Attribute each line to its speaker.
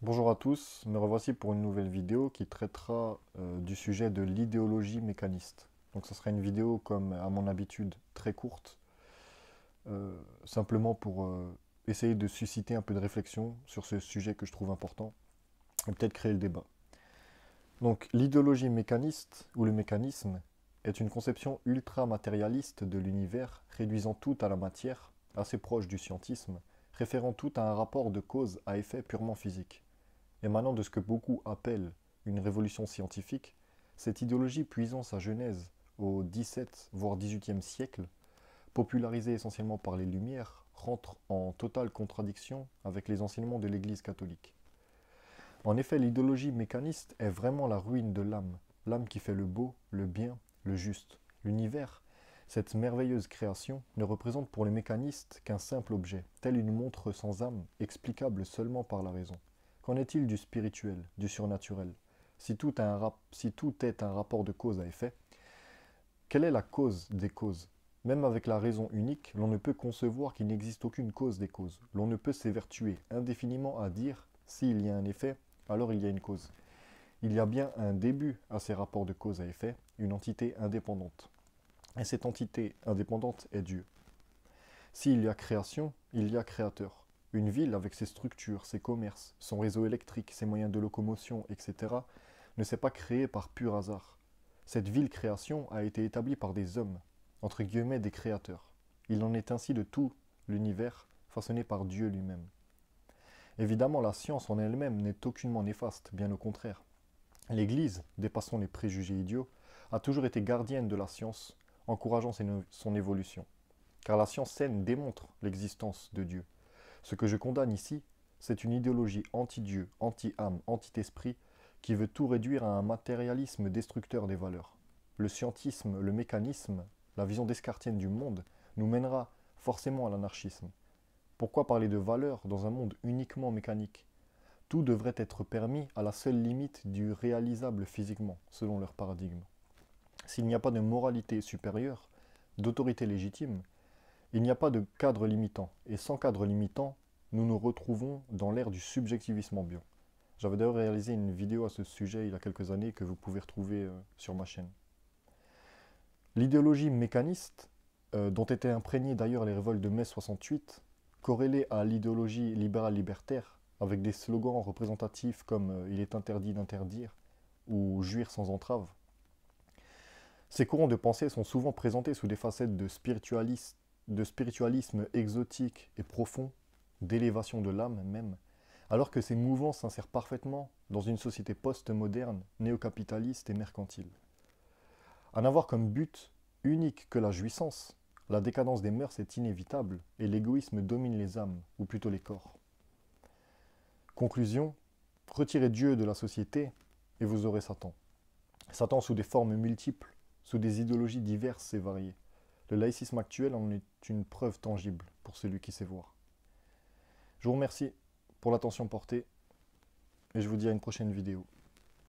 Speaker 1: Bonjour à tous, me revoici pour une nouvelle vidéo qui traitera du sujet de l'idéologie mécaniste. Donc ce sera une vidéo comme à mon habitude très courte, euh, simplement pour essayer de susciter un peu de réflexion sur ce sujet que je trouve important et peut-être créer le débat. Donc l'idéologie mécaniste ou le mécanisme est une conception ultra-matérialiste de l'univers réduisant tout à la matière, assez proche du scientisme, référant tout à un rapport de cause à effet purement physique. Émanant de ce que beaucoup appellent une révolution scientifique, cette idéologie puisant sa genèse au XVIIe voire XVIIIe siècle, popularisée essentiellement par les Lumières, rentre en totale contradiction avec les enseignements de l'Église catholique. En effet, l'idéologie mécaniste est vraiment la ruine de l'âme, l'âme qui fait le beau, le bien, le juste. L'univers, cette merveilleuse création, ne représente pour les mécanistes qu'un simple objet, tel une montre sans âme, explicable seulement par la raison. Qu'en est-il du spirituel, du surnaturel? Si tout est un rapport de cause à effet, quelle est la cause des causes? Même avec la raison unique, l'on ne peut concevoir qu'il n'existe aucune cause des causes. L'on ne peut s'évertuer indéfiniment à dire s'il y a un effet, alors il y a une cause. Il y a bien un début à ces rapports de cause à effet, une entité indépendante. Et cette entité indépendante est Dieu. S'il y a création, il y a créateur. Une ville avec ses structures, ses commerces, son réseau électrique, ses moyens de locomotion, etc., ne s'est pas créée par pur hasard. Cette ville-création a été établie par des hommes, entre guillemets des créateurs. Il en est ainsi de tout l'univers façonné par Dieu lui-même. Évidemment, la science en elle-même n'est aucunement néfaste, bien au contraire. L'Église, dépassant les préjugés idiots, a toujours été gardienne de la science, encourageant son évolution. Car la science saine démontre l'existence de Dieu. Ce que je condamne ici, c'est une idéologie anti-Dieu, anti-âme, anti-esprit, qui veut tout réduire à un matérialisme destructeur des valeurs. Le scientisme, le mécanisme, la vision descartienne du monde, nous mènera forcément à l'anarchisme. Pourquoi parler de valeurs dans un monde uniquement mécanique? Tout devrait être permis à la seule limite du réalisable physiquement, selon leur paradigme. S'il n'y a pas de moralité supérieure, d'autorité légitime, il n'y a pas de cadre limitant. Et sans cadre limitant, nous nous retrouvons dans l'ère du subjectivisme ambiant. J'avais d'ailleurs réalisé une vidéo à ce sujet il y a quelques années que vous pouvez retrouver sur ma chaîne. L'idéologie mécaniste, dont étaient imprégnées d'ailleurs les révoltes de mai 68, corrélée à l'idéologie libérale libertaire, avec des slogans représentatifs comme il est interdit d'interdire ou jouir sans entrave. Ces courants de pensée sont souvent présentés sous des facettes de spiritualisme exotique et profond, d'élévation de l'âme même, alors que ces mouvements s'insèrent parfaitement dans une société post-moderne, néocapitaliste et mercantile. À n'avoir comme but unique que la jouissance, la décadence des mœurs est inévitable et l'égoïsme domine les âmes, ou plutôt les corps. Conclusion, retirez Dieu de la société et vous aurez Satan. Satan sous des formes multiples, sous des idéologies diverses et variées. Le laïcisme actuel en est une preuve tangible pour celui qui sait voir. Je vous remercie pour l'attention portée et je vous dis à une prochaine vidéo.